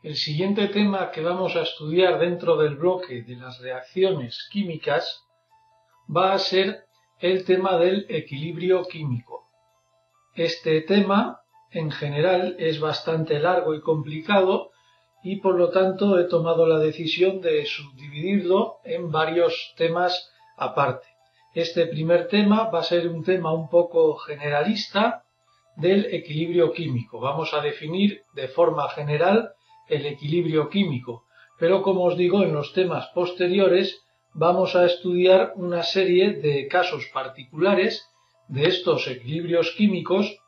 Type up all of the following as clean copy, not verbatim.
El siguiente tema que vamos a estudiar dentro del bloque de las reacciones químicas va a ser el tema del equilibrio químico. Este tema, en general, es bastante largo y complicado y por lo tanto he tomado la decisión de subdividirlo en varios temas aparte. Este primer tema va a ser un tema un poco generalista del equilibrio químico. Vamos a definir de forma general el equilibrio químico, pero como os digo, en los temas posteriores vamos a estudiar una serie de casos particulares de estos equilibrios químicos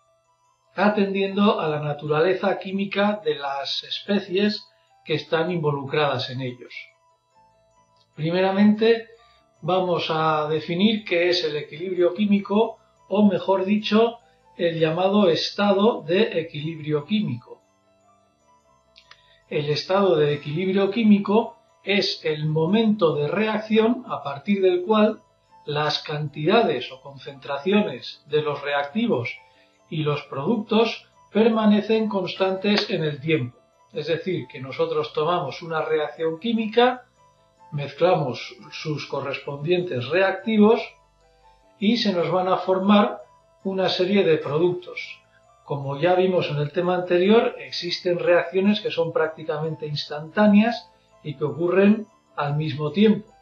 atendiendo a la naturaleza química de las especies que están involucradas en ellos. Primeramente, vamos a definir qué es el equilibrio químico, o mejor dicho, el llamado estado de equilibrio químico. El estado de equilibrio químico es el momento de reacción a partir del cual las cantidades o concentraciones de los reactivos y los productos permanecen constantes en el tiempo. Es decir, que nosotros tomamos una reacción química, mezclamos sus correspondientes reactivos y se nos van a formar una serie de productos. Como ya vimos en el tema anterior, existen reacciones que son prácticamente instantáneas y que ocurren al mismo tiempo.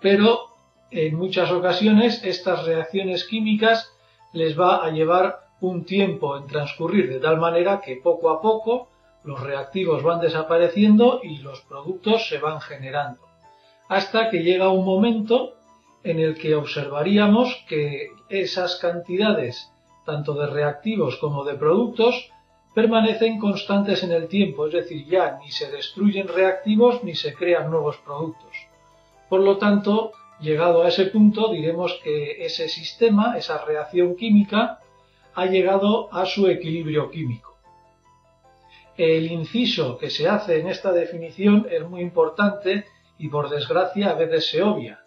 Pero en muchas ocasiones estas reacciones químicas les va a llevar un tiempo en transcurrir, de tal manera que poco a poco los reactivos van desapareciendo y los productos se van generando, hasta que llega un momento en el que observaríamos que esas cantidades, tanto de reactivos como de productos, permanecen constantes en el tiempo, es decir, ya ni se destruyen reactivos ni se crean nuevos productos. Por lo tanto, llegado a ese punto, diremos que ese sistema, esa reacción química, ha llegado a su equilibrio químico. El inciso que se hace en esta definición es muy importante y por desgracia a veces se obvia,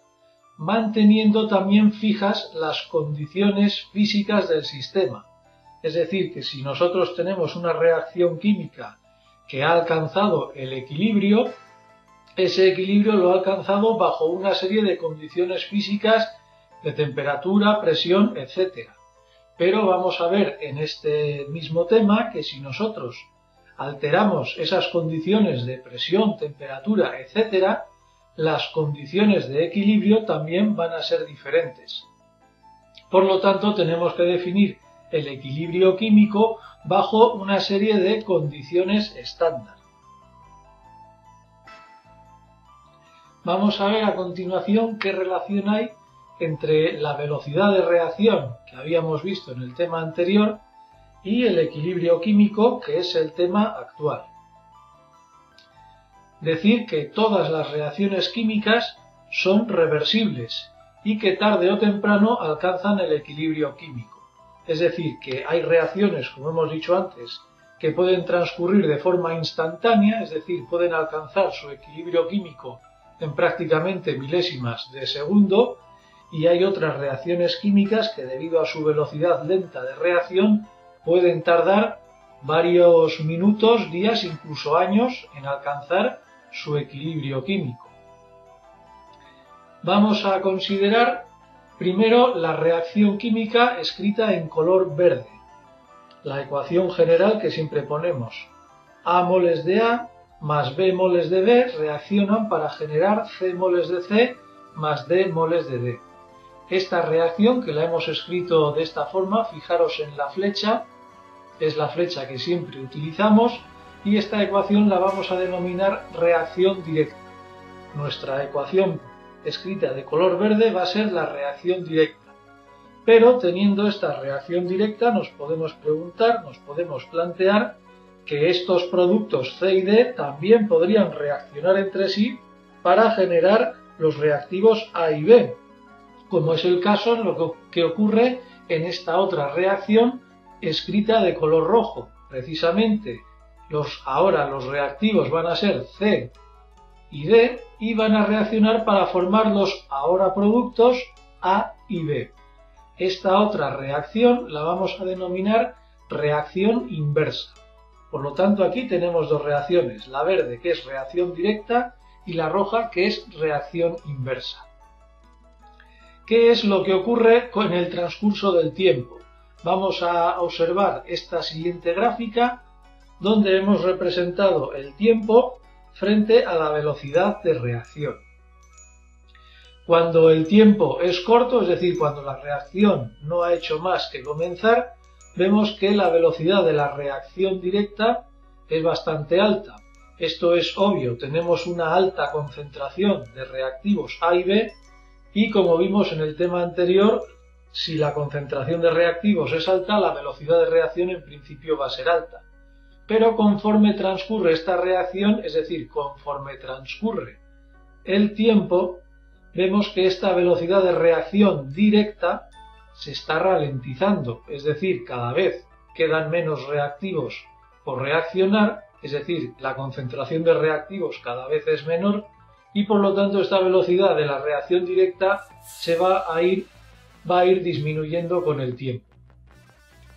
manteniendo también fijas las condiciones físicas del sistema. Es decir, que si nosotros tenemos una reacción química que ha alcanzado el equilibrio, ese equilibrio lo ha alcanzado bajo una serie de condiciones físicas de temperatura, presión, etc. Pero vamos a ver en este mismo tema que si nosotros alteramos esas condiciones de presión, temperatura, etc., las condiciones de equilibrio también van a ser diferentes. Por lo tanto, tenemos que definir el equilibrio químico bajo una serie de condiciones estándar. Vamos a ver a continuación qué relación hay entre la velocidad de reacción que habíamos visto en el tema anterior y el equilibrio químico, que es el tema actual. Decir que todas las reacciones químicas son reversibles y que tarde o temprano alcanzan el equilibrio químico. Es decir, que hay reacciones, como hemos dicho antes, que pueden transcurrir de forma instantánea, es decir, pueden alcanzar su equilibrio químico en prácticamente milésimas de segundo, y hay otras reacciones químicas que debido a su velocidad lenta de reacción pueden tardar varios minutos, días, incluso años en alcanzar su equilibrio químico. Vamos a considerar primero la reacción química escrita en color verde. La ecuación general que siempre ponemos: A moles de A más B moles de B reaccionan para generar C moles de C más D moles de D. Esta reacción, que la hemos escrito de esta forma, fijaros en la flecha, es la flecha que siempre utilizamos, y esta ecuación la vamos a denominar reacción directa. Nuestra ecuación escrita de color verde va a ser la reacción directa. Pero teniendo esta reacción directa nos podemos preguntar, nos podemos plantear que estos productos C y D también podrían reaccionar entre sí para generar los reactivos A y B, como es el caso en lo que ocurre en esta otra reacción escrita de color rojo. Precisamente ahora los reactivos van a ser C y D y van a reaccionar para formar los ahora productos A y B. Esta otra reacción la vamos a denominar reacción inversa. Por lo tanto, aquí tenemos dos reacciones, la verde que es reacción directa y la roja que es reacción inversa. ¿Qué es lo que ocurre con el transcurso del tiempo? Vamos a observar esta siguiente gráfica donde hemos representado el tiempo frente a la velocidad de reacción. Cuando el tiempo es corto, es decir, cuando la reacción no ha hecho más que comenzar, vemos que la velocidad de la reacción directa es bastante alta. Esto es obvio, tenemos una alta concentración de reactivos A y B y como vimos en el tema anterior, si la concentración de reactivos es alta, la velocidad de reacción en principio va a ser alta. Pero conforme transcurre esta reacción, es decir, conforme transcurre el tiempo, vemos que esta velocidad de reacción directa se está ralentizando, es decir, cada vez quedan menos reactivos por reaccionar, es decir, la concentración de reactivos cada vez es menor y por lo tanto esta velocidad de la reacción directa va a ir disminuyendo con el tiempo.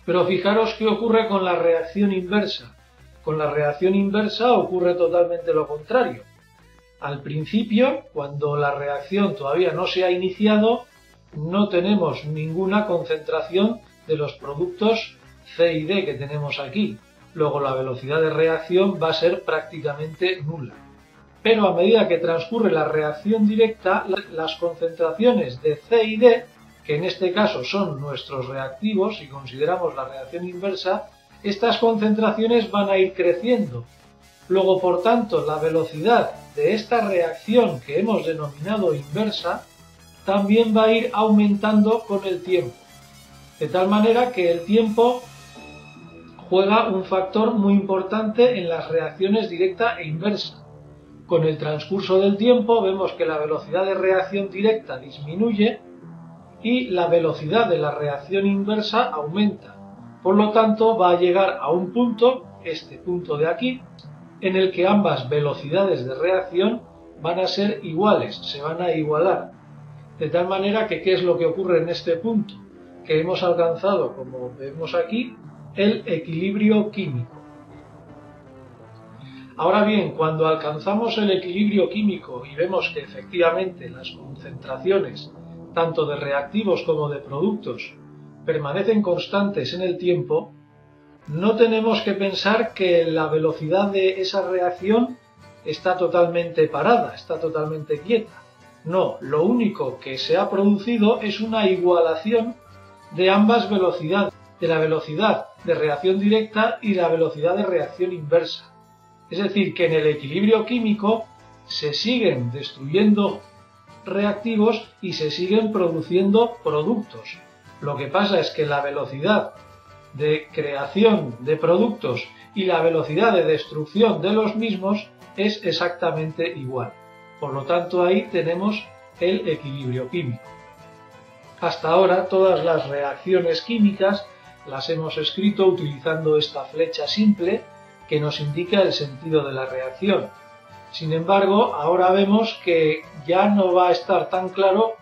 Pero fijaros qué ocurre con la reacción inversa. Con la reacción inversa ocurre totalmente lo contrario. Al principio, cuando la reacción todavía no se ha iniciado, no tenemos ninguna concentración de los productos C y D que tenemos aquí. Luego la velocidad de reacción va a ser prácticamente nula. Pero a medida que transcurre la reacción directa, las concentraciones de C y D, que en este caso son nuestros reactivos, si consideramos la reacción inversa, estas concentraciones van a ir creciendo. Luego, por tanto, la velocidad de esta reacción que hemos denominado inversa también va a ir aumentando con el tiempo. De tal manera que el tiempo juega un factor muy importante en las reacciones directa e inversa. Con el transcurso del tiempo vemos que la velocidad de reacción directa disminuye y la velocidad de la reacción inversa aumenta. Por lo tanto, va a llegar a un punto, este punto de aquí, en el que ambas velocidades de reacción van a ser iguales, se van a igualar. De tal manera que, ¿qué es lo que ocurre en este punto? Que hemos alcanzado, como vemos aquí, el equilibrio químico. Ahora bien, cuando alcanzamos el equilibrio químico y vemos que efectivamente las concentraciones, tanto de reactivos como de productos, permanecen constantes en el tiempo, no tenemos que pensar que la velocidad de esa reacción está totalmente parada, está totalmente quieta. No, lo único que se ha producido es una igualación de ambas velocidades, de la velocidad de reacción directa y la velocidad de reacción inversa. Es decir, que en el equilibrio químico se siguen destruyendo reactivos y se siguen produciendo productos. Lo que pasa es que la velocidad de creación de productos y la velocidad de destrucción de los mismos es exactamente igual. Por lo tanto, ahí tenemos el equilibrio químico. Hasta ahora todas las reacciones químicas las hemos escrito utilizando esta flecha simple que nos indica el sentido de la reacción. Sin embargo, ahora vemos que ya no va a estar tan claro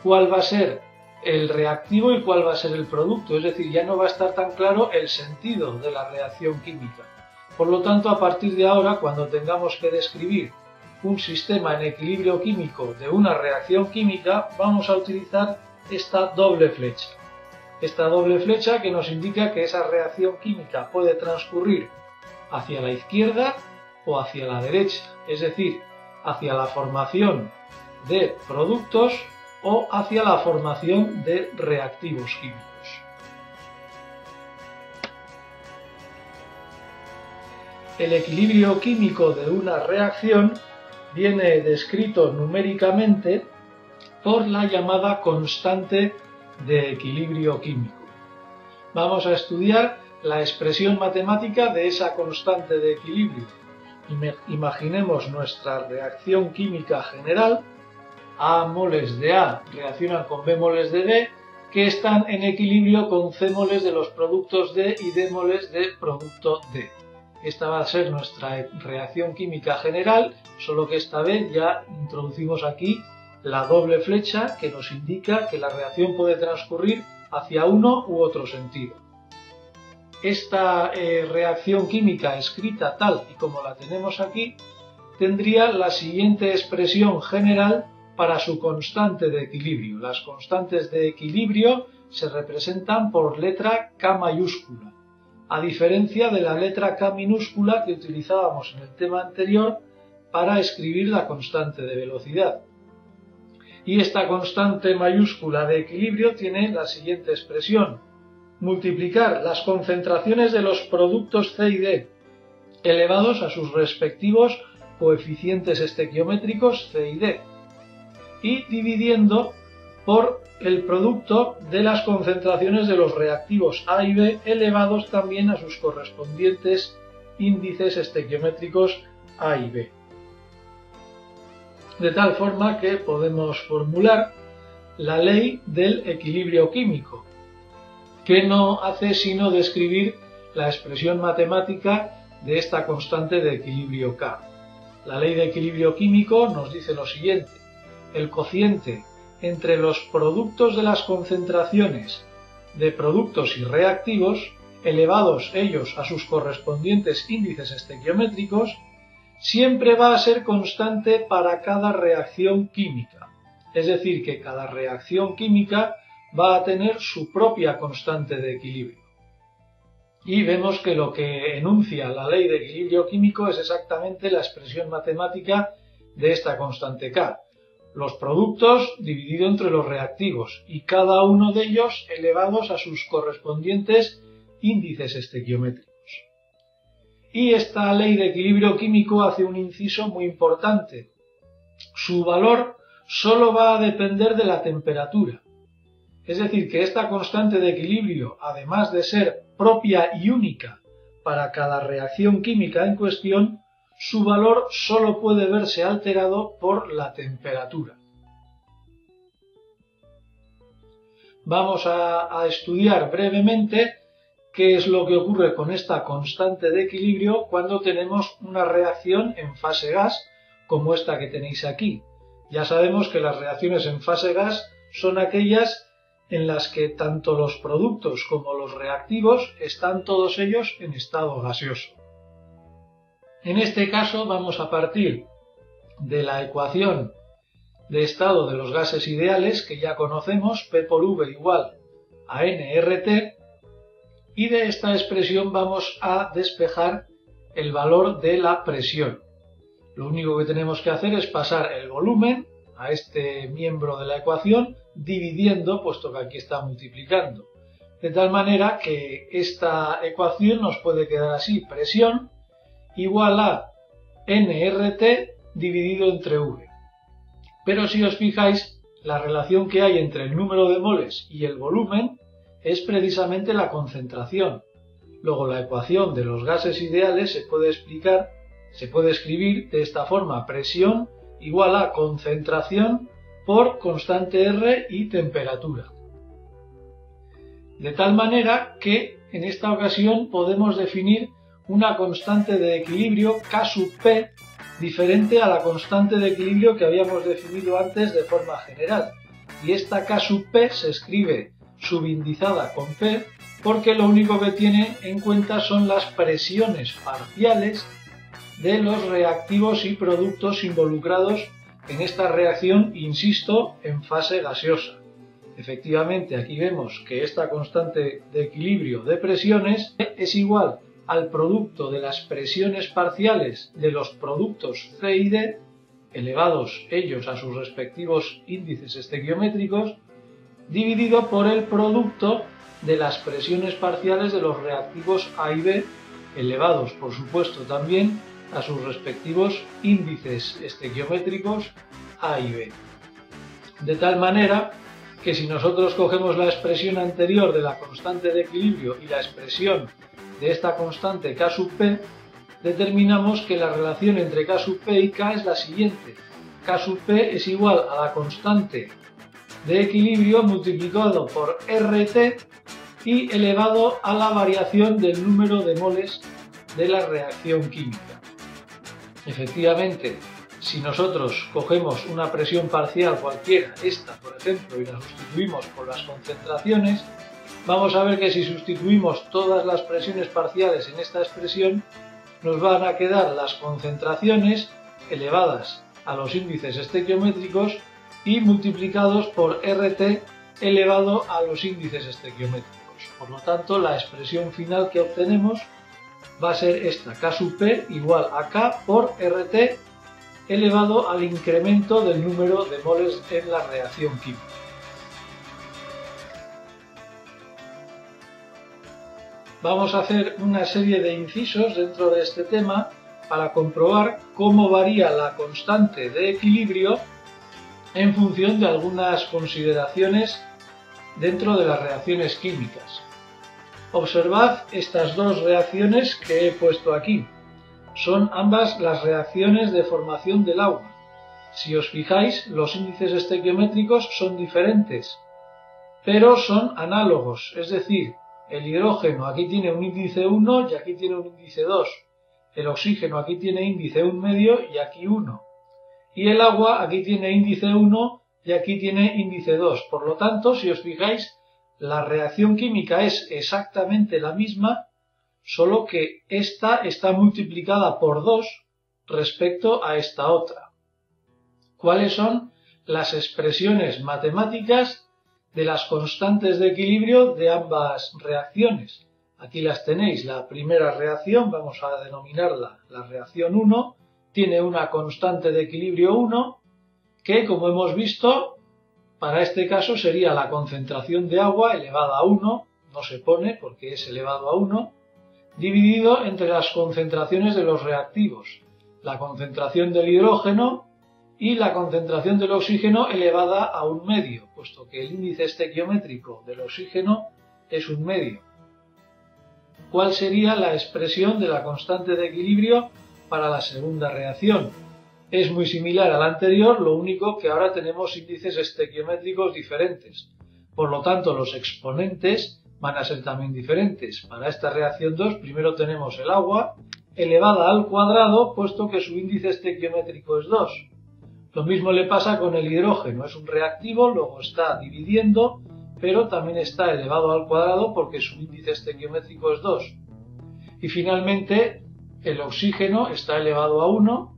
cuál va a ser el reactivo y cuál va a ser el producto, es decir, ya no va a estar tan claro el sentido de la reacción química. Por lo tanto, a partir de ahora, cuando tengamos que describir un sistema en equilibrio químico de una reacción química, vamos a utilizar esta doble flecha. Esta doble flecha que nos indica que esa reacción química puede transcurrir hacia la izquierda o hacia la derecha, es decir, hacia la formación de productos o hacia la formación de reactivos químicos. El equilibrio químico de una reacción viene descrito numéricamente por la llamada constante de equilibrio químico. Vamos a estudiar la expresión matemática de esa constante de equilibrio. Imaginemos nuestra reacción química general. A moles de A reaccionan con B moles de B, que están en equilibrio con C moles de los productos D y D moles de producto D. Esta va a ser nuestra reacción química general, solo que esta vez ya introducimos aquí la doble flecha que nos indica que la reacción puede transcurrir hacia uno u otro sentido. esta reacción química escrita tal y como la tenemos aquí tendría la siguiente expresión general para su constante de equilibrio. Las constantes de equilibrio se representan por letra K mayúscula, a diferencia de la letra K minúscula que utilizábamos en el tema anterior para escribir la constante de velocidad. Y esta constante mayúscula de equilibrio tiene la siguiente expresión: multiplicar las concentraciones de los productos C y D elevados a sus respectivos coeficientes estequiométricos C y D, y dividiendo por el producto de las concentraciones de los reactivos A y B elevados también a sus correspondientes índices estequiométricos A y B. De tal forma que podemos formular la ley del equilibrio químico, que no hace sino describir la expresión matemática de esta constante de equilibrio K. La ley de equilibrio químico nos dice lo siguiente: el cociente entre los productos de las concentraciones de productos y reactivos, elevados ellos a sus correspondientes índices estequiométricos, siempre va a ser constante para cada reacción química. Es decir, que cada reacción química va a tener su propia constante de equilibrio. Y vemos que lo que enuncia la ley de equilibrio químico es exactamente la expresión matemática de esta constante K. Los productos dividido entre los reactivos y cada uno de ellos elevados a sus correspondientes índices estequiométricos. Y esta ley de equilibrio químico hace un inciso muy importante. Su valor solo va a depender de la temperatura. Es decir, que esta constante de equilibrio, además de ser propia y única para cada reacción química en cuestión, su valor solo puede verse alterado por la temperatura. Vamos a estudiar brevemente qué es lo que ocurre con esta constante de equilibrio cuando tenemos una reacción en fase gas como esta que tenéis aquí. Ya sabemos que las reacciones en fase gas son aquellas en las que tanto los productos como los reactivos están todos ellos en estado gaseoso. En este caso vamos a partir de la ecuación de estado de los gases ideales que ya conocemos, P por V igual a nRT, y de esta expresión vamos a despejar el valor de la presión. Lo único que tenemos que hacer es pasar el volumen a este miembro de la ecuación dividiendo, puesto que aquí está multiplicando. De tal manera que esta ecuación nos puede quedar así: presión igual a nRT dividido entre V. Pero si os fijáis, la relación que hay entre el número de moles y el volumen es precisamente la concentración. Luego la ecuación de los gases ideales se puede escribir de esta forma: presión igual a concentración por constante R y temperatura. De tal manera que en esta ocasión podemos definir una constante de equilibrio K sub P diferente a la constante de equilibrio que habíamos definido antes de forma general. Y esta K sub P se escribe subindizada con P porque lo único que tiene en cuenta son las presiones parciales de los reactivos y productos involucrados en esta reacción, insisto, en fase gaseosa. Efectivamente, aquí vemos que esta constante de equilibrio de presiones es igual al producto de las presiones parciales de los productos C y D, elevados ellos a sus respectivos índices estequiométricos, dividido por el producto de las presiones parciales de los reactivos A y B, elevados por supuesto también a sus respectivos índices estequiométricos A y B. De tal manera que si nosotros cogemos la expresión anterior de la constante de equilibrio y la expresión de esta constante K sub P, determinamos que la relación entre K sub P y K es la siguiente: K sub P es igual a la constante de equilibrio multiplicado por RT y elevado a la variación del número de moles de la reacción química. Efectivamente, si nosotros cogemos una presión parcial cualquiera, esta por ejemplo, y la sustituimos por las concentraciones, vamos a ver que si sustituimos todas las presiones parciales en esta expresión, nos van a quedar las concentraciones elevadas a los índices estequiométricos y multiplicados por RT elevado a los índices estequiométricos. Por lo tanto, la expresión final que obtenemos va a ser esta, K sub P igual a K por RT elevado al incremento del número de moles en la reacción química. Vamos a hacer una serie de incisos dentro de este tema para comprobar cómo varía la constante de equilibrio en función de algunas consideraciones dentro de las reacciones químicas. Observad estas dos reacciones que he puesto aquí. Son ambas las reacciones de formación del agua. Si os fijáis, los índices estequiométricos son diferentes, pero son análogos, es decir, el hidrógeno aquí tiene un índice 1 y aquí tiene un índice 2. El oxígeno aquí tiene índice 1,5 y aquí 1. Y el agua aquí tiene índice 1 y aquí tiene índice 2. Por lo tanto, si os fijáis, la reacción química es exactamente la misma, solo que esta está multiplicada por 2 respecto a esta otra. ¿Cuáles son las expresiones matemáticas de las constantes de equilibrio de ambas reacciones? Aquí las tenéis. La primera reacción, vamos a denominarla la reacción 1, tiene una constante de equilibrio 1, que como hemos visto, para este caso sería la concentración de agua elevada a 1, no se pone porque es elevado a 1, dividido entre las concentraciones de los reactivos, la concentración del hidrógeno y la concentración del oxígeno elevada a 1/2, puesto que el índice estequiométrico del oxígeno es 1/2. ¿Cuál sería la expresión de la constante de equilibrio para la segunda reacción? Es muy similar a la anterior, lo único que ahora tenemos índices estequiométricos diferentes. Por lo tanto, los exponentes van a ser también diferentes. Para esta reacción 2, primero tenemos el agua elevada al cuadrado, puesto que su índice estequiométrico es 2. Lo mismo le pasa con el hidrógeno, es un reactivo, luego está dividiendo, pero también está elevado al cuadrado porque su índice estequiométrico es 2. Y finalmente, el oxígeno está elevado a 1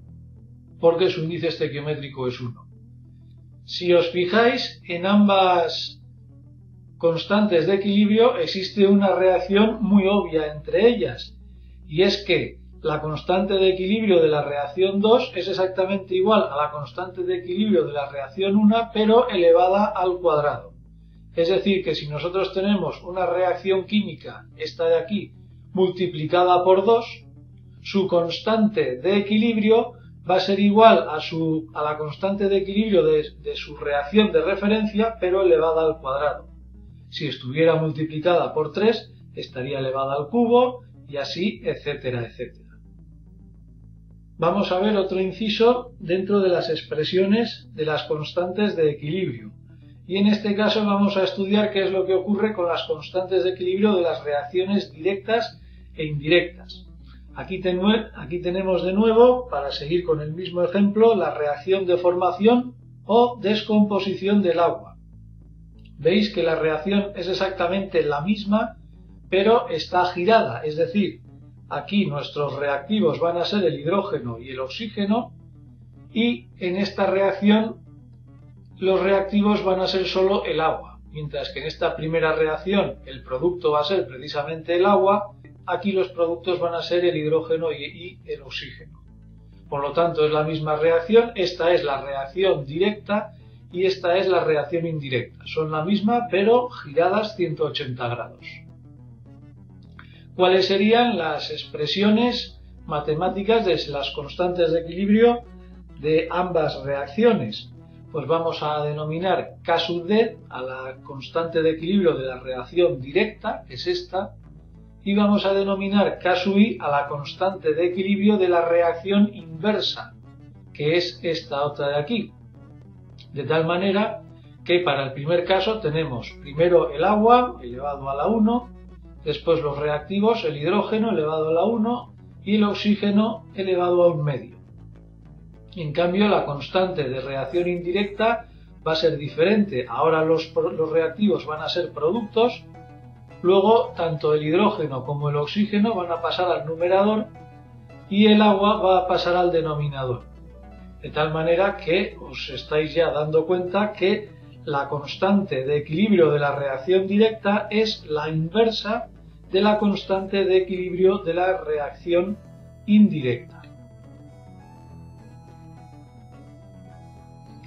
porque su índice estequiométrico es 1. Si os fijáis, en ambas constantes de equilibrio existe una reacción muy obvia entre ellas, y es que la constante de equilibrio de la reacción 2 es exactamente igual a la constante de equilibrio de la reacción 1, pero elevada al cuadrado. Es decir, que si nosotros tenemos una reacción química, esta de aquí, multiplicada por 2, su constante de equilibrio va a ser igual a la constante de equilibrio de su reacción de referencia, pero elevada al cuadrado. Si estuviera multiplicada por 3, estaría elevada al cubo, y así, etcétera, etcétera. Vamos a ver otro inciso dentro de las expresiones de las constantes de equilibrio. Y en este caso vamos a estudiar qué es lo que ocurre con las constantes de equilibrio de las reacciones directas e indirectas. Aquí tenemos de nuevo, para seguir con el mismo ejemplo, la reacción de formación o descomposición del agua. Veis que la reacción es exactamente la misma, pero está girada, es decir, aquí nuestros reactivos van a ser el hidrógeno y el oxígeno, y en esta reacción los reactivos van a ser solo el agua, mientras que en esta primera reacción el producto va a ser precisamente el agua, aquí los productos van a ser el hidrógeno y el oxígeno. Por lo tanto, es la misma reacción, esta es la reacción directa y esta es la reacción indirecta. Son la misma, pero giradas 180 grados. ¿Cuáles serían las expresiones matemáticas de las constantes de equilibrio de ambas reacciones? Pues vamos a denominar K sub D a la constante de equilibrio de la reacción directa, que es esta, y vamos a denominar K sub I a la constante de equilibrio de la reacción inversa, que es esta otra de aquí. De tal manera que para el primer caso tenemos primero el agua elevado a la 1, después los reactivos, el hidrógeno elevado a la 1 y el oxígeno elevado a 1/2. En cambio, la constante de reacción indirecta va a ser diferente. Ahora los reactivos van a ser productos luego tanto el hidrógeno como el oxígeno van a pasar al numerador y el agua va a pasar al denominador. De tal manera que os estáis ya dando cuenta que la constante de equilibrio de la reacción directa es la inversa de la constante de equilibrio de la reacción indirecta.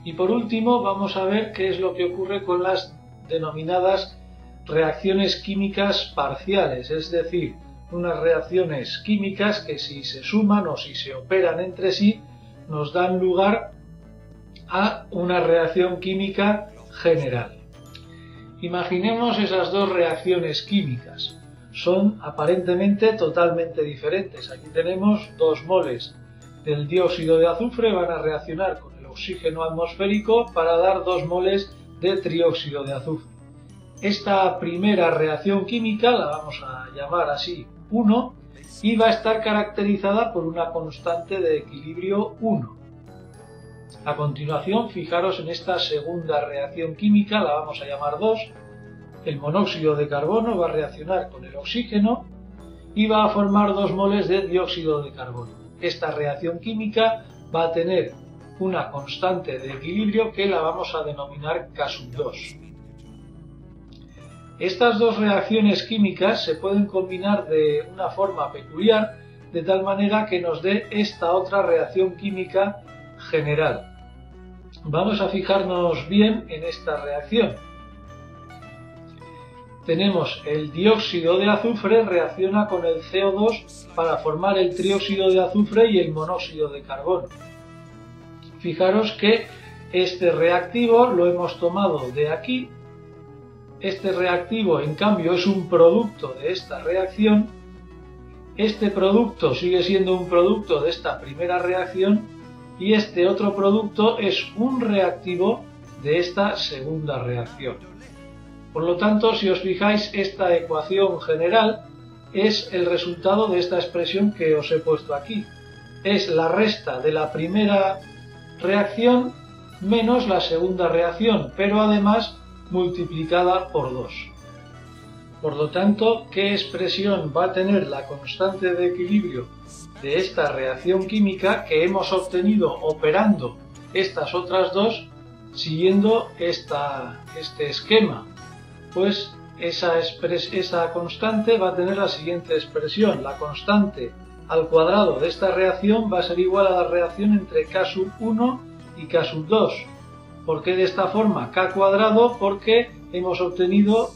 Y por último vamos a ver qué es lo que ocurre con las denominadas reacciones químicas parciales, es decir, unas reacciones químicas que si se suman o si se operan entre sí nos dan lugar a una reacción química general. Imaginemos esas dos reacciones químicas. Son aparentemente totalmente diferentes. Aquí tenemos 2 moles del dióxido de azufre, van a reaccionar con el oxígeno atmosférico para dar 2 moles de trióxido de azufre. Esta primera reacción química la vamos a llamar así 1 y va a estar caracterizada por una constante de equilibrio 1. A continuación, fijaros en esta segunda reacción química, la vamos a llamar 2. El monóxido de carbono va a reaccionar con el oxígeno y va a formar 2 moles de dióxido de carbono. Esta reacción química va a tener una constante de equilibrio que la vamos a denominar K2. Estas dos reacciones químicas se pueden combinar de una forma peculiar, de tal manera que nos dé esta otra reacción química general. Vamos a fijarnos bien en esta reacción. Tenemos el dióxido de azufre reacciona con el CO2 para formar el trióxido de azufre y el monóxido de carbono. Fijaros que este reactivo lo hemos tomado de aquí. Este reactivo, en cambio, es un producto de esta reacción. Este producto sigue siendo un producto de esta primera reacción y este otro producto es un reactivo de esta segunda reacción. Por lo tanto, si os fijáis, esta ecuación general es el resultado de esta expresión que os he puesto aquí. Es la resta de la primera reacción menos la segunda reacción, pero además multiplicada por 2. Por lo tanto, ¿qué expresión va a tener la constante de equilibrio de esta reacción química que hemos obtenido operando estas otras dos siguiendo este esquema? Pues esa constante va a tener la siguiente expresión. La constante al cuadrado de esta reacción va a ser igual a la reacción entre K1 y K2. ¿Por qué de esta forma? K cuadrado porque hemos obtenido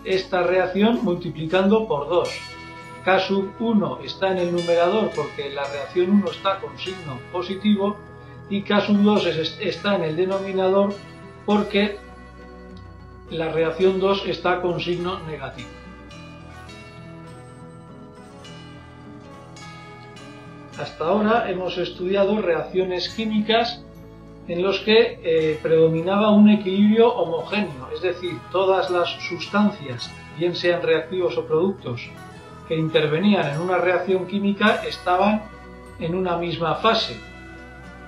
esta reacción multiplicando por 2. K1 está en el numerador porque la reacción 1 está con signo positivo y K2 está en el denominador porque la reacción 2 está con signo negativo. Hasta ahora hemos estudiado reacciones químicas en los que predominaba un equilibrio homogéneo, es decir, todas las sustancias, bien sean reactivos o productos, que intervenían en una reacción química estaban en una misma fase.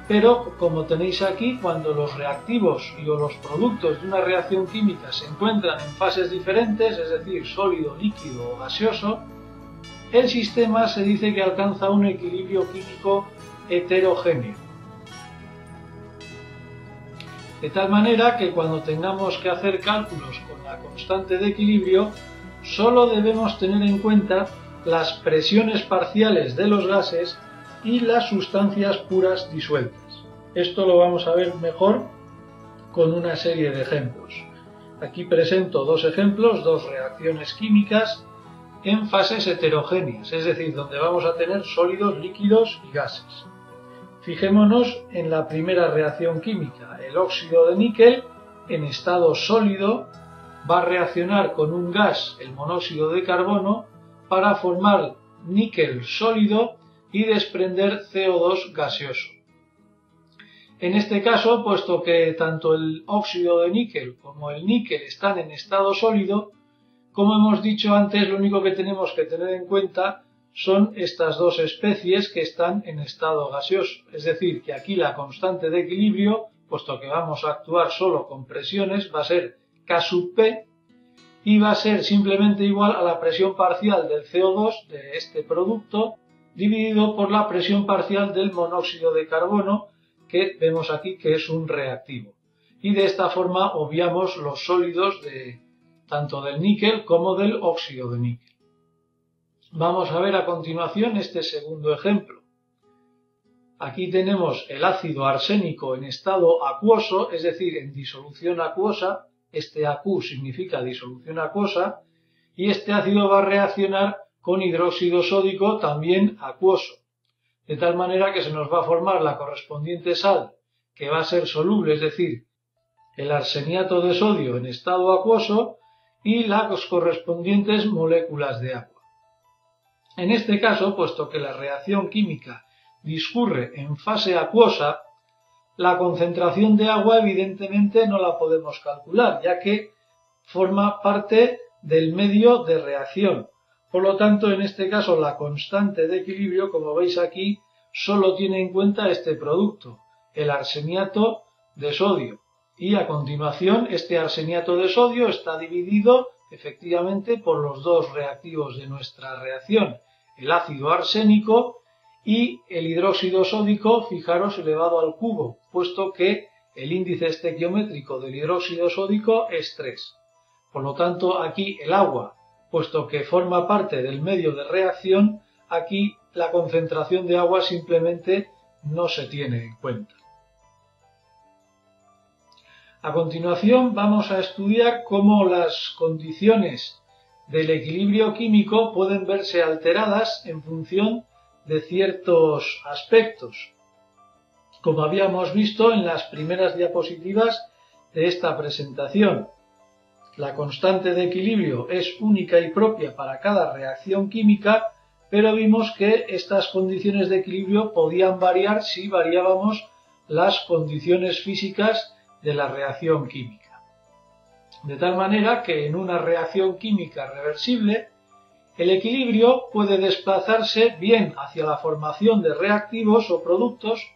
Pero, como tenéis aquí, cuando los reactivos o los productos de una reacción química se encuentran en fases diferentes, es decir, sólido, líquido o gaseoso, el sistema se dice que alcanza un equilibrio químico heterogéneo. De tal manera que cuando tengamos que hacer cálculos con la constante de equilibrio, solo debemos tener en cuenta las presiones parciales de los gases y las sustancias puras disueltas. Esto lo vamos a ver mejor con una serie de ejemplos. Aquí presento 2 ejemplos, 2 reacciones químicas en fases heterogéneas, es decir, donde vamos a tener sólidos, líquidos y gases. Fijémonos en la primera reacción química. El óxido de níquel en estado sólido va a reaccionar con un gas, el monóxido de carbono, para formar níquel sólido y desprender CO2 gaseoso. En este caso, puesto que tanto el óxido de níquel como el níquel están en estado sólido, como hemos dicho antes, lo único que tenemos que tener en cuenta son estas dos especies que están en estado gaseoso. Es decir, que aquí la constante de equilibrio, puesto que vamos a actuar solo con presiones, va a ser K sub P, y va a ser simplemente igual a la presión parcial del CO2 de este producto dividido por la presión parcial del monóxido de carbono, que vemos aquí que es un reactivo. Y de esta forma obviamos los sólidos tanto del níquel como del óxido de níquel. Vamos a ver a continuación este segundo ejemplo. Aquí tenemos el ácido arsénico en estado acuoso, es decir, en disolución acuosa. Este AQ significa disolución acuosa, y este ácido va a reaccionar con hidróxido sódico también acuoso, de tal manera que se nos va a formar la correspondiente sal, que va a ser soluble, es decir, el arseniato de sodio en estado acuoso, y las correspondientes moléculas de agua. En este caso, puesto que la reacción química discurre en fase acuosa, la concentración de agua evidentemente no la podemos calcular, ya que forma parte del medio de reacción. Por lo tanto, en este caso, la constante de equilibrio, como veis aquí, solo tiene en cuenta este producto, el arseniato de sodio. Y a continuación, este arseniato de sodio está dividido efectivamente por los dos reactivos de nuestra reacción, el ácido arsénico y el hidróxido sódico, fijaros, elevado al cubo, puesto que el índice estequiométrico del hidróxido sódico es 3. Por lo tanto, aquí el agua, puesto que forma parte del medio de reacción, aquí la concentración de agua simplemente no se tiene en cuenta. A continuación vamos a estudiar cómo las condiciones del equilibrio químico pueden verse alteradas en función de ciertos aspectos, como habíamos visto en las primeras diapositivas de esta presentación. La constante de equilibrio es única y propia para cada reacción química, pero vimos que estas condiciones de equilibrio podían variar si variábamos las condiciones físicas de la reacción química. De tal manera que en una reacción química reversible, el equilibrio puede desplazarse bien hacia la formación de reactivos o productos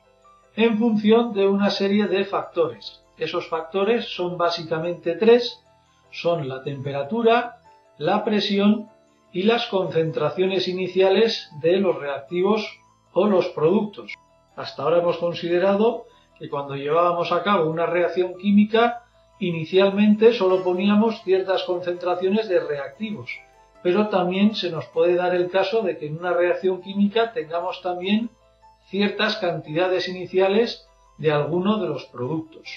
en función de una serie de factores. Esos factores son básicamente 3, son la temperatura, la presión y las concentraciones iniciales de los reactivos o los productos. Hasta ahora hemos considerado que cuando llevábamos a cabo una reacción química, inicialmente solo poníamos ciertas concentraciones de reactivos, pero también se nos puede dar el caso de que en una reacción química tengamos también ciertas cantidades iniciales de alguno de los productos.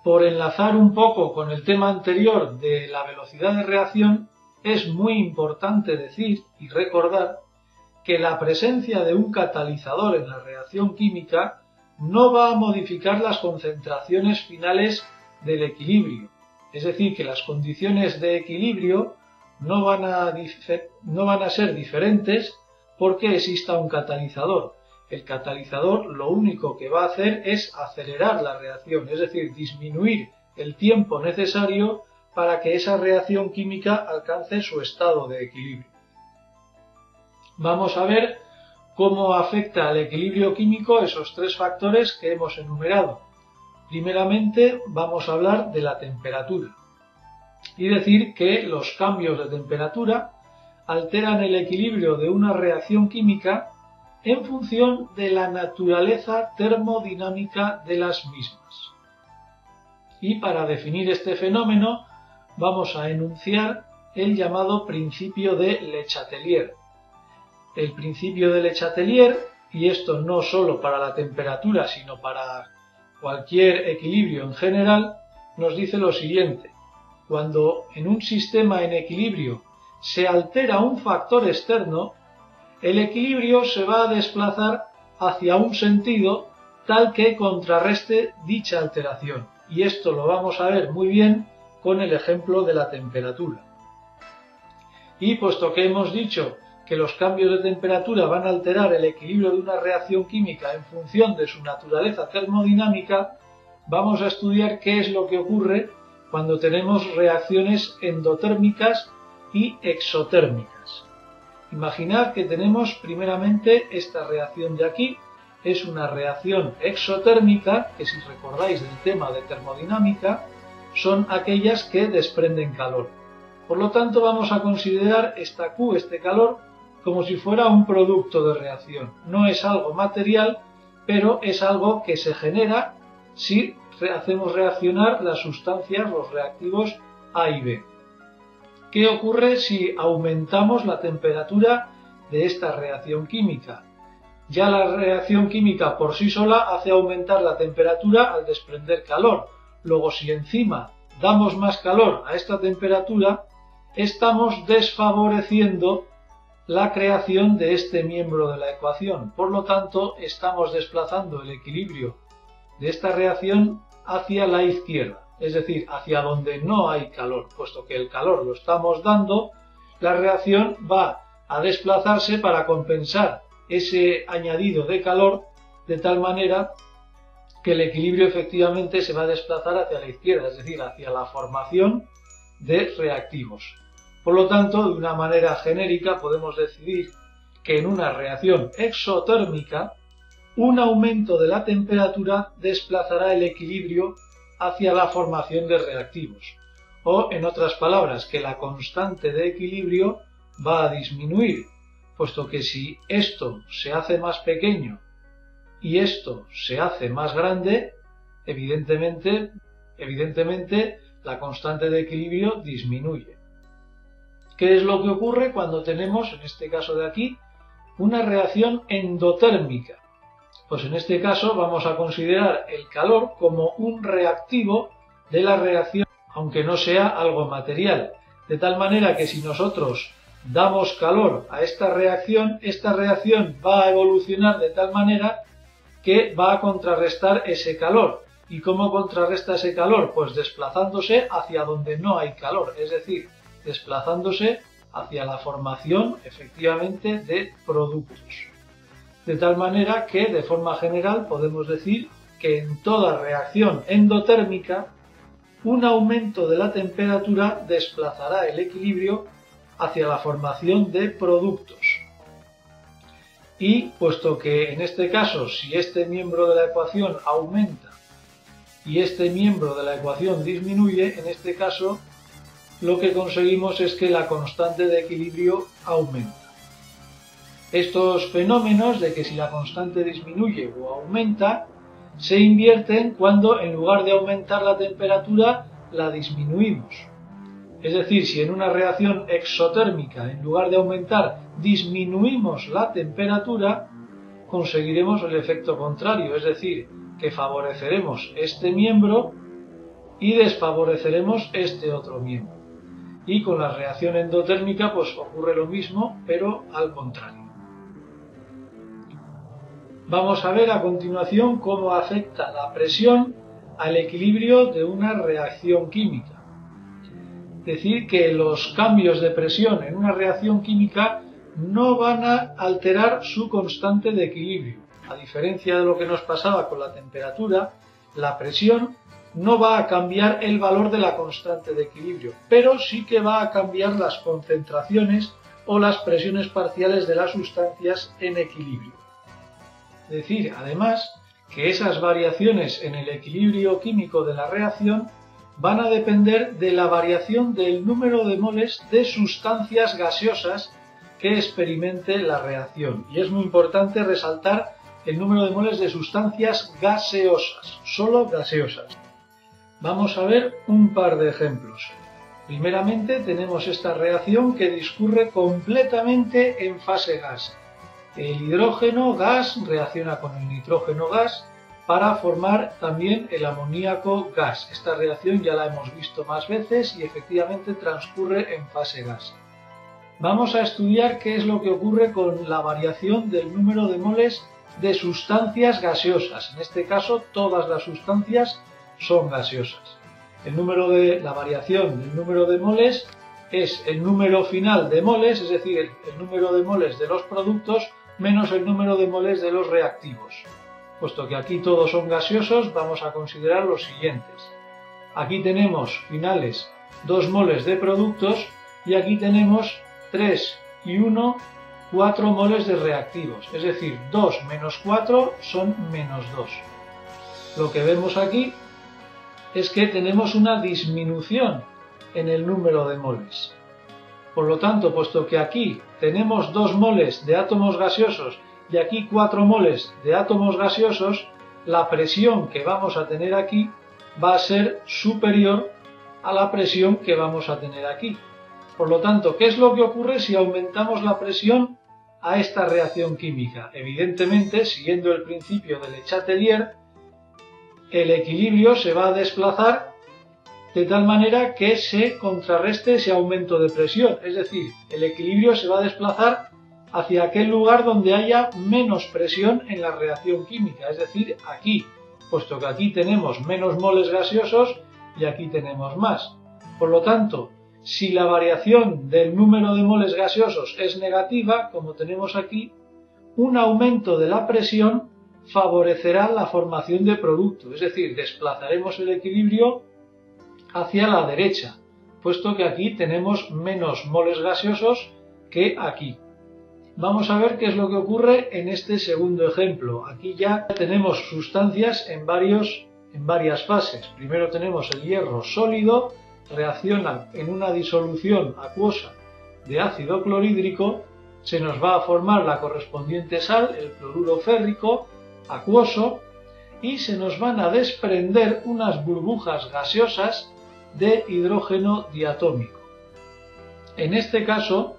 Por enlazar un poco con el tema anterior de la velocidad de reacción, es muy importante decir y recordar que la presencia de un catalizador en la reacción química no va a modificar las concentraciones finales del equilibrio. Es decir, que las condiciones de equilibrio no van a ser diferentes porque exista un catalizador. El catalizador lo único que va a hacer es acelerar la reacción, es decir, disminuir el tiempo necesario para que esa reacción química alcance su estado de equilibrio. Vamos a ver cómo afecta al equilibrio químico esos 3 factores que hemos enumerado. Primeramente vamos a hablar de la temperatura y decir que los cambios de temperatura alteran el equilibrio de una reacción química en función de la naturaleza termodinámica de las mismas. Y para definir este fenómeno vamos a enunciar el llamado principio de Le Chatelier. El principio de Le Chatelier, y esto no solo para la temperatura sino para cualquier equilibrio en general, nos dice lo siguiente: cuando en un sistema en equilibrio se altera un factor externo, el equilibrio se va a desplazar hacia un sentido tal que contrarreste dicha alteración. Y esto lo vamos a ver muy bien con el ejemplo de la temperatura. Y puesto que hemos dicho que los cambios de temperatura van a alterar el equilibrio de una reacción química en función de su naturaleza termodinámica, vamos a estudiar qué es lo que ocurre cuando tenemos reacciones endotérmicas y exotérmicas. Imaginad que tenemos primeramente esta reacción de aquí, es una reacción exotérmica, que si recordáis del tema de termodinámica, son aquellas que desprenden calor. Por lo tanto, vamos a considerar esta Q, este calor, como si fuera un producto de reacción. No es algo material, pero es algo que se genera si hacemos reaccionar las sustancias, los reactivos A y B. ¿Qué ocurre si aumentamos la temperatura de esta reacción química? Ya la reacción química por sí sola hace aumentar la temperatura al desprender calor. Luego, si encima damos más calor a esta temperatura, estamos desfavoreciendo la creación de este miembro de la ecuación. Por lo tanto, estamos desplazando el equilibrio de esta reacción hacia la izquierda, es decir, hacia donde no hay calor. Puesto que el calor lo estamos dando, la reacción va a desplazarse para compensar ese añadido de calor, de tal manera que el equilibrio efectivamente se va a desplazar hacia la izquierda, es decir, hacia la formación de reactivos. Por lo tanto, de una manera genérica podemos decir que en una reacción exotérmica, un aumento de la temperatura desplazará el equilibrio hacia la formación de reactivos. O, en otras palabras, que la constante de equilibrio va a disminuir, puesto que si esto se hace más pequeño y esto se hace más grande, evidentemente la constante de equilibrio disminuye. ¿Qué es lo que ocurre cuando tenemos, en este caso de aquí, una reacción endotérmica? Pues en este caso vamos a considerar el calor como un reactivo de la reacción, aunque no sea algo material. De tal manera que si nosotros damos calor a esta reacción va a evolucionar de tal manera que va a contrarrestar ese calor. ¿Y cómo contrarresta ese calor? Pues desplazándose hacia donde no hay calor, es decir, desplazándose hacia la formación efectivamente de productos. De tal manera que de forma general podemos decir que en toda reacción endotérmica un aumento de la temperatura desplazará el equilibrio hacia la formación de productos. Y puesto que en este caso, si este miembro de la ecuación aumenta y este miembro de la ecuación disminuye, en este caso lo que conseguimos es que la constante de equilibrio aumenta. Estos fenómenos de que si la constante disminuye o aumenta se invierten cuando en lugar de aumentar la temperatura la disminuimos. Es decir, si en una reacción exotérmica en lugar de aumentar disminuimos la temperatura, conseguiremos el efecto contrario, es decir, que favoreceremos este miembro y desfavoreceremos este otro miembro. Y con la reacción endotérmica pues ocurre lo mismo, pero al contrario. Vamos a ver a continuación cómo afecta la presión al equilibrio de una reacción química. Decir que los cambios de presión en una reacción química no van a alterar su constante de equilibrio. A diferencia de lo que nos pasaba con la temperatura, la presión no va a cambiar el valor de la constante de equilibrio, pero sí que va a cambiar las concentraciones o las presiones parciales de las sustancias en equilibrio. Es decir, además, que esas variaciones en el equilibrio químico de la reacción van a depender de la variación del número de moles de sustancias gaseosas que experimente la reacción. Y es muy importante resaltar el número de moles de sustancias gaseosas, solo gaseosas. Vamos a ver un par de ejemplos. Primeramente tenemos esta reacción que discurre completamente en fase gas. El hidrógeno gas reacciona con el nitrógeno gas para formar también el amoníaco gas. Esta reacción ya la hemos visto más veces y efectivamente transcurre en fase gas. Vamos a estudiar qué es lo que ocurre con la variación del número de moles de sustancias gaseosas. En este caso, todas las sustancias son gaseosas. La variación del número de moles es el número final de moles, es decir, el número de moles de los productos menos el número de moles de los reactivos. Puesto que aquí todos son gaseosos, vamos a considerar los siguientes. Aquí tenemos finales 2 moles de productos y aquí tenemos 3 y 1, 4 moles de reactivos. Es decir, 2 menos 4 son menos 2. Lo que vemos aquí es que tenemos una disminución en el número de moles. Por lo tanto, puesto que aquí tenemos 2 moles de átomos gaseosos y aquí 4 moles de átomos gaseosos, la presión que vamos a tener aquí va a ser superior a la presión que vamos a tener aquí. Por lo tanto, ¿qué es lo que ocurre si aumentamos la presión a esta reacción química? Evidentemente, siguiendo el principio de Le Chatelier, el equilibrio se va a desplazar de tal manera que se contrarreste ese aumento de presión. Es decir, el equilibrio se va a desplazar hacia aquel lugar donde haya menos presión en la reacción química, es decir, aquí, puesto que aquí tenemos menos moles gaseosos y aquí tenemos más. Por lo tanto, si la variación del número de moles gaseosos es negativa, como tenemos aquí, un aumento de la presión favorecerá la formación de producto, es decir, desplazaremos el equilibrio hacia la derecha, puesto que aquí tenemos menos moles gaseosos que aquí. Vamos a ver qué es lo que ocurre en este segundo ejemplo. Aquí ya tenemos sustancias en varias fases. Primero tenemos el hierro sólido, reacciona en una disolución acuosa de ácido clorhídrico, se nos va a formar la correspondiente sal, el cloruro férrico, acuoso, y se nos van a desprender unas burbujas gaseosas de hidrógeno diatómico. En este caso,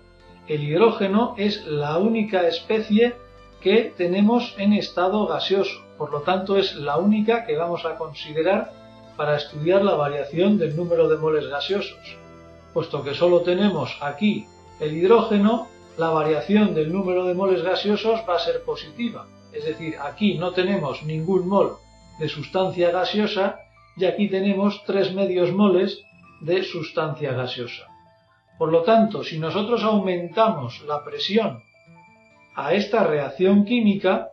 el hidrógeno es la única especie que tenemos en estado gaseoso, por lo tanto es la única que vamos a considerar para estudiar la variación del número de moles gaseosos. Puesto que solo tenemos aquí el hidrógeno, la variación del número de moles gaseosos va a ser positiva, es decir, aquí no tenemos ningún mol de sustancia gaseosa y aquí tenemos 3 medios moles de sustancia gaseosa. Por lo tanto, si nosotros aumentamos la presión a esta reacción química,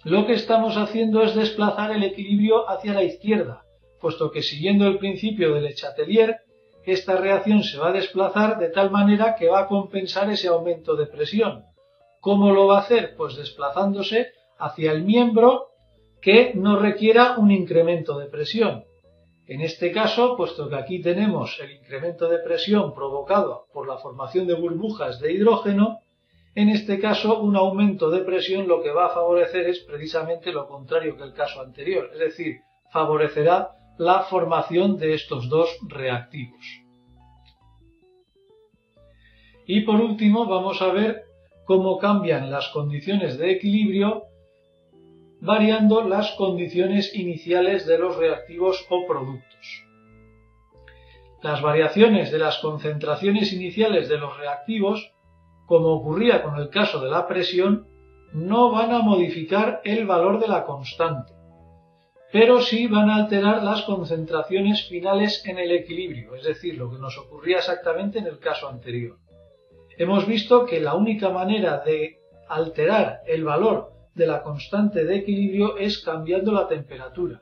lo que estamos haciendo es desplazar el equilibrio hacia la izquierda, puesto que siguiendo el principio de Le Chatelier, esta reacción se va a desplazar de tal manera que va a compensar ese aumento de presión. ¿Cómo lo va a hacer? Pues desplazándose hacia el miembro que no requiera un incremento de presión. En este caso, puesto que aquí tenemos el incremento de presión provocado por la formación de burbujas de hidrógeno, en este caso un aumento de presión lo que va a favorecer es precisamente lo contrario que el caso anterior, es decir, favorecerá la formación de estos dos reactivos. Y por último vamos a ver cómo cambian las condiciones de equilibrio variando las condiciones iniciales de los reactivos o productos. Las variaciones de las concentraciones iniciales de los reactivos, como ocurría con el caso de la presión, no van a modificar el valor de la constante, pero sí van a alterar las concentraciones finales en el equilibrio, es decir, lo que nos ocurría exactamente en el caso anterior. Hemos visto que la única manera de alterar el valor de la constante de equilibrio es cambiando la temperatura,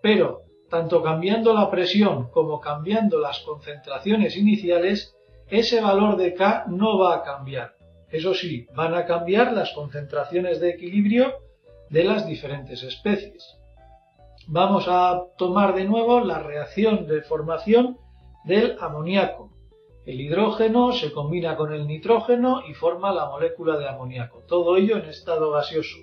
pero tanto cambiando la presión como cambiando las concentraciones iniciales, ese valor de K no va a cambiar. Eso sí, van a cambiar las concentraciones de equilibrio de las diferentes especies. Vamos a tomar de nuevo la reacción de formación del amoníaco. El hidrógeno se combina con el nitrógeno y forma la molécula de amoníaco. Todo ello en estado gaseoso.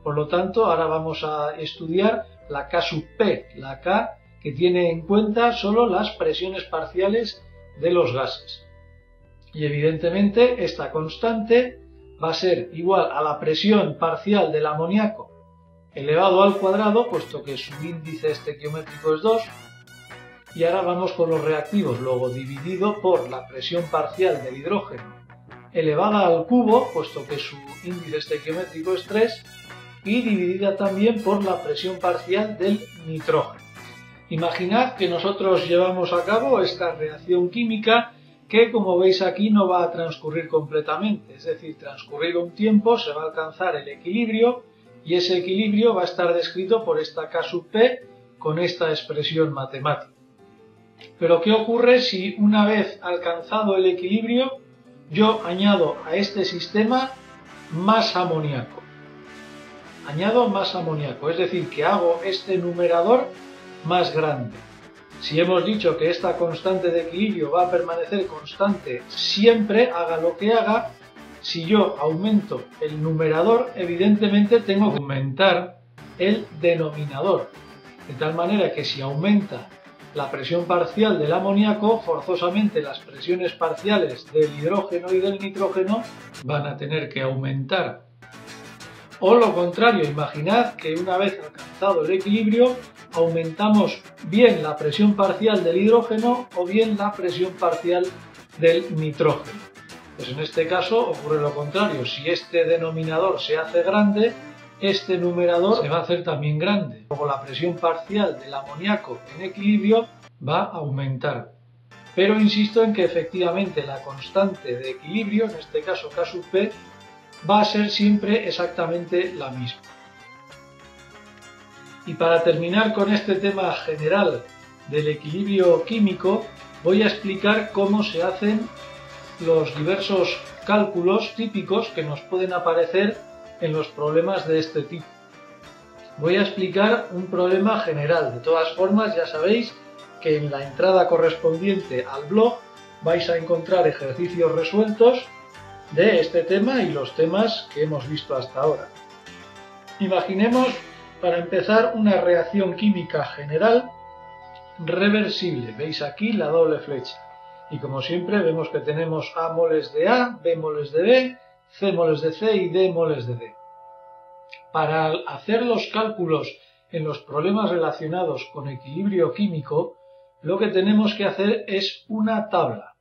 Por lo tanto, ahora vamos a estudiar la K sub P, la K que tiene en cuenta solo las presiones parciales de los gases. Y evidentemente esta constante va a ser igual a la presión parcial del amoníaco elevado al cuadrado, puesto que su índice estequiométrico es 2. Y ahora vamos con los reactivos, luego dividido por la presión parcial del hidrógeno elevada al cubo, puesto que su índice estequiométrico es 3, y dividida también por la presión parcial del nitrógeno. Imaginad que nosotros llevamos a cabo esta reacción química que, como veis aquí, no va a transcurrir completamente, es decir, transcurrido un tiempo se va a alcanzar el equilibrio y ese equilibrio va a estar descrito por esta K sub P con esta expresión matemática. Pero ¿qué ocurre si una vez alcanzado el equilibrio yo añado a este sistema más amoníaco? Añado más amoníaco, es decir, que hago este numerador más grande. Si hemos dicho que esta constante de equilibrio va a permanecer constante siempre, haga lo que haga, si yo aumento el numerador, evidentemente tengo que aumentar el denominador. De tal manera que si aumenta la presión parcial del amoníaco, forzosamente las presiones parciales del hidrógeno y del nitrógeno van a tener que aumentar. O lo contrario, imaginad que una vez alcanzado el equilibrio, aumentamos bien la presión parcial del hidrógeno o bien la presión parcial del nitrógeno. Pues en este caso ocurre lo contrario, si este denominador se hace grande, este numerador se va a hacer también grande. Luego la presión parcial del amoníaco en equilibrio va a aumentar. Pero insisto en que efectivamente la constante de equilibrio, en este caso K sub P, va a ser siempre exactamente la misma. Y para terminar con este tema general del equilibrio químico, voy a explicar cómo se hacen los diversos cálculos típicos que nos pueden aparecer en los problemas de este tipo. Voy a explicar un problema general. De todas formas, ya sabéis que en la entrada correspondiente al blog vais a encontrar ejercicios resueltos de este tema y los temas que hemos visto hasta ahora. Imaginemos, para empezar, una reacción química general reversible. Veis aquí la doble flecha. Y como siempre vemos que tenemos A moles de A, B moles de B, C moles de C y D moles de D. Para hacer los cálculos en los problemas relacionados con equilibrio químico, lo que tenemos que hacer es una tabla.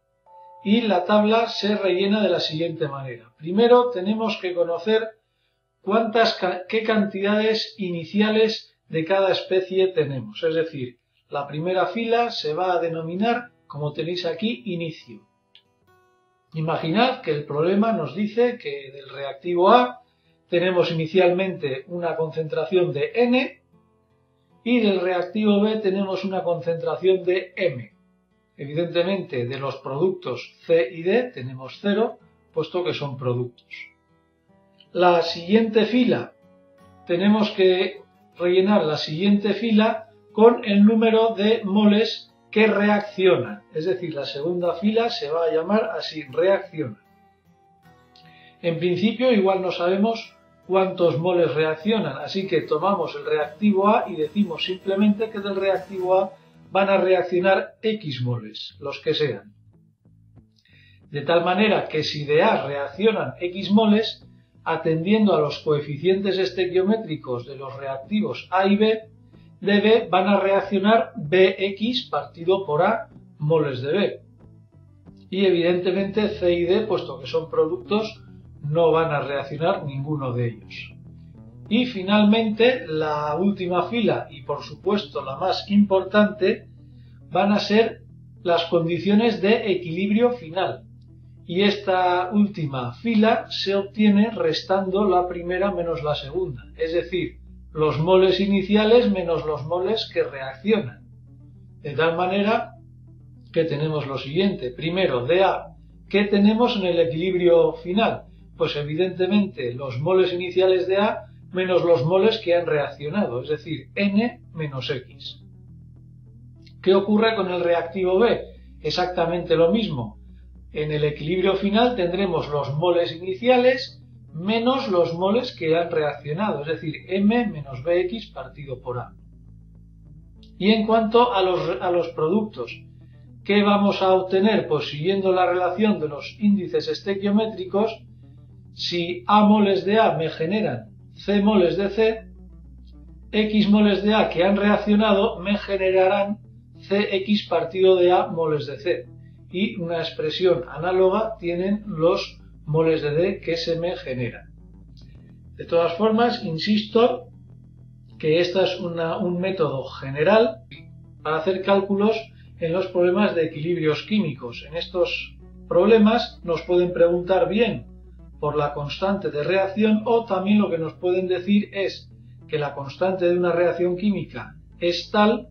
Y la tabla se rellena de la siguiente manera. Primero tenemos que conocer qué cantidades iniciales de cada especie tenemos. Es decir, la primera fila se va a denominar, como tenéis aquí, inicio. Imaginad que el problema nos dice que del reactivo A tenemos inicialmente una concentración de N y del reactivo B tenemos una concentración de M. Evidentemente, de los productos C y D tenemos 0, puesto que son productos. La siguiente fila, tenemos que rellenar la siguiente fila con el número de moles que reaccionan. Es decir, la segunda fila se va a llamar así, reacciona. En principio, igual no sabemos cuántos moles reaccionan, así que tomamos el reactivo A y decimos simplemente que del reactivo A van a reaccionar X moles, los que sean. De tal manera que si de A reaccionan X moles, atendiendo a los coeficientes estequiométricos de los reactivos A y B, de B van a reaccionar Bx partido por A moles de B. Y evidentemente C y D, puesto que son productos, no van a reaccionar ninguno de ellos. Y finalmente, la última fila, y por supuesto la más importante, van a ser las condiciones de equilibrio final. Y esta última fila se obtiene restando la primera menos la segunda, es decir, los moles iniciales menos los moles que reaccionan. De tal manera que tenemos lo siguiente. Primero, de A, ¿qué tenemos en el equilibrio final? Pues evidentemente los moles iniciales de A menos los moles que han reaccionado, es decir, N menos X. ¿Qué ocurre con el reactivo B? Exactamente lo mismo. En el equilibrio final tendremos los moles iniciales menos los moles que han reaccionado, es decir, M menos Bx partido por A. Y en cuanto a los productos, ¿qué vamos a obtener? Pues siguiendo la relación de los índices estequiométricos, si A moles de A me generan C moles de C, X moles de A que han reaccionado me generarán Cx partido de A moles de C. Y una expresión análoga tienen los moles de D que se me generan. De todas formas, insisto que este es un método general para hacer cálculos en los problemas de equilibrios químicos. En estos problemas nos pueden preguntar bien por la constante de reacción, o también lo que nos pueden decir es que la constante de una reacción química es tal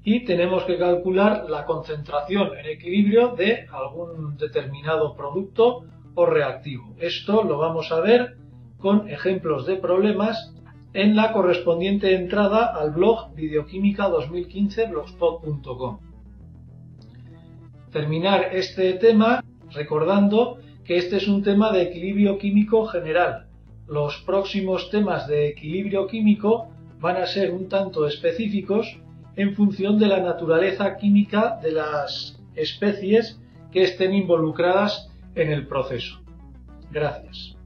y tenemos que calcular la concentración en equilibrio de algún determinado producto o reactivo. Esto lo vamos a ver con ejemplos de problemas en la correspondiente entrada al blog videoquímica2015blogspot.com. Terminar este tema recordando que este es un tema de equilibrio químico general. Los próximos temas de equilibrio químico van a ser un tanto específicos en función de la naturaleza química de las especies que estén involucradas en el proceso. Gracias.